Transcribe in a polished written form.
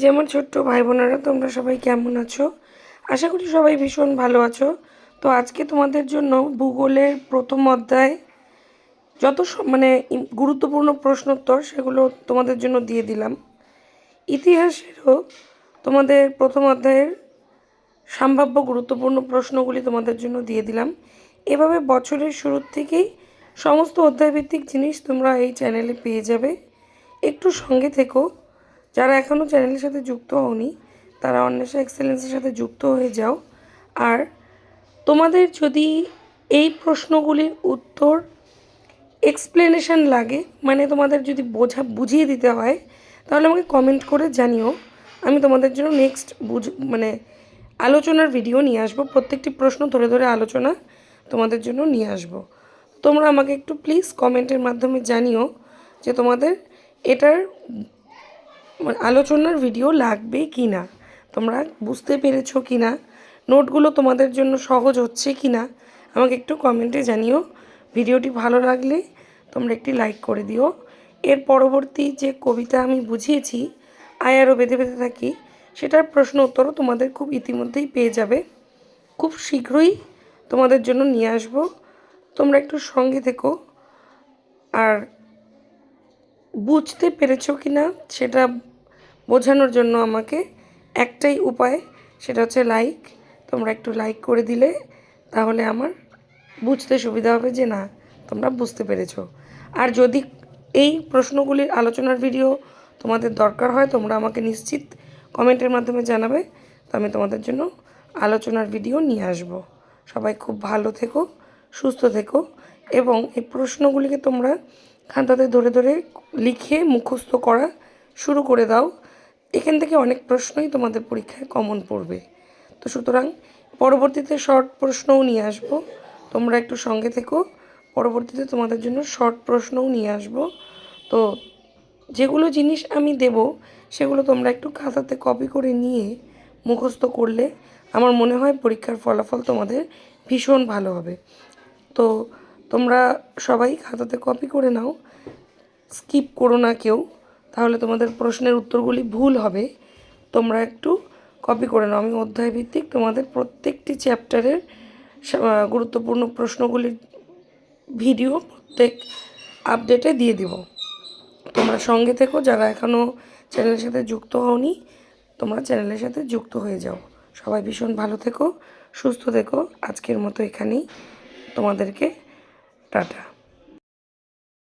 যে আমার ছোট্ট ভাই বোনেরা, তোমরা সবাই কেমন আছো? আশা করি সবাই ভীষণ ভালো আছো। তো আজকে তোমাদের জন্য ভূগোলের প্রথম অধ্যায় যত গুরুত্বপূর্ণ প্রশ্নোত্তর সেগুলো তোমাদের জন্য দিয়ে দিলাম। ইতিহাসেরও তোমাদের প্রথম অধ্যায়ের সম্ভাব্য গুরুত্বপূর্ণ প্রশ্নগুলি তোমাদের জন্য দিয়ে দিলাম। এভাবে বছরের শুরুর থেকেই সমস্ত অধ্যায়ভিত্তিক জিনিস তোমরা এই চ্যানেলে পেয়ে যাবে। একটু সঙ্গে থেকো। যারা এখনও চ্যানেলের সাথে যুক্ত হওনি তারা অন্বেষা এক্সেলেন্সের সাথে যুক্ত হয়ে যাও। আর তোমাদের যদি এই প্রশ্নগুলির উত্তর এক্সপ্লেনেশন লাগে, মানে তোমাদের যদি বুঝিয়ে দিতে হয়, তাহলে আমাকে কমেন্ট করে জানিও। আমি তোমাদের জন্য নেক্সট আলোচনার ভিডিও নিয়ে আসবো। প্রত্যেকটি প্রশ্ন ধরে ধরে আলোচনা তোমাদের জন্য নিয়ে আসবো। তোমরা আমাকে একটু প্লিজ কমেন্টের মাধ্যমে জানিও যে তোমাদের এটার আলোচনার ভিডিও লাগবে কি না, তোমরা বুঝতে পেরেছো কি না, নোটগুলো তোমাদের জন্য সহজ হচ্ছে কি না, আমাকে একটু কমেন্টে জানিও। ভিডিওটি ভালো লাগলে তোমরা একটি লাইক করে দিও। এর পরবর্তী যে কবিতা আমি বুঝিয়েছি আয়ারও বেঁধে বেঁধে থাকি, সেটার প্রশ্ন উত্তরও তোমাদের খুব ইতিমধ্যেই পেয়ে যাবে। খুব শীঘ্রই তোমাদের জন্য নিয়ে আসব। তোমরা একটু সঙ্গে থেকো। আর বুঝতে পেরেছো কি না সেটা বোঝানোর জন্য আমাকে একটাই উপায়, সেটা হচ্ছে লাইক। তোমরা একটু লাইক করে দিলে তাহলে আমার বুঝতে সুবিধা হবে যে না, তোমরা বুঝতে পেরেছো। আর যদি এই প্রশ্নগুলির আলোচনার ভিডিও তোমাদের দরকার হয়, তোমরা আমাকে নিশ্চিত কমেন্টের মাধ্যমে জানাবে। তো আমি তোমাদের জন্য আলোচনার ভিডিও নিয়ে আসব। সবাই খুব ভালো থেকো, সুস্থ থেকো, এবং এই প্রশ্নগুলিকে তোমরা খাতাতে ধরে ধরে লিখে মুখস্থ করা শুরু করে দাও। এখান থেকে অনেক প্রশ্নই তোমাদের পরীক্ষায় কমন পড়বে। তো সুতরাং পরবর্তীতে শর্ট প্রশ্নও নিয়ে আসবো। তোমরা একটু সঙ্গে থেকো। পরবর্তীতে তোমাদের জন্য শর্ট প্রশ্নও নিয়ে আসবো। তো যেগুলো জিনিস আমি দেব সেগুলো তোমরা একটু খাতাতে কপি করে নিয়ে মুখস্থ করলে আমার মনে হয় পরীক্ষার ফলাফল তোমাদের ভীষণ ভালো হবে। তো তোমরা সবাই খাতাতে কপি করে নাও, স্কিপ করো না কেউ, তাহলে তোমাদের প্রশ্নের উত্তরগুলি ভুল হবে। তোমরা একটু কপি করে নাও। আমি অধ্যায়ভিত্তিক তোমাদের প্রত্যেকটি চ্যাপ্টারের গুরুত্বপূর্ণ প্রশ্নগুলির ভিডিও প্রত্যেক আপডেটে দিয়ে দিব। তোমরা সঙ্গে থেকো। যারা এখনও চ্যানেলের সাথে যুক্ত হওনি, তোমরা চ্যানেলের সাথে যুক্ত হয়ে যাও। সবাই ভীষণ ভালো থেকো, সুস্থ থেকো। আজকের মতো এখানেই। তোমাদেরকে টাটা।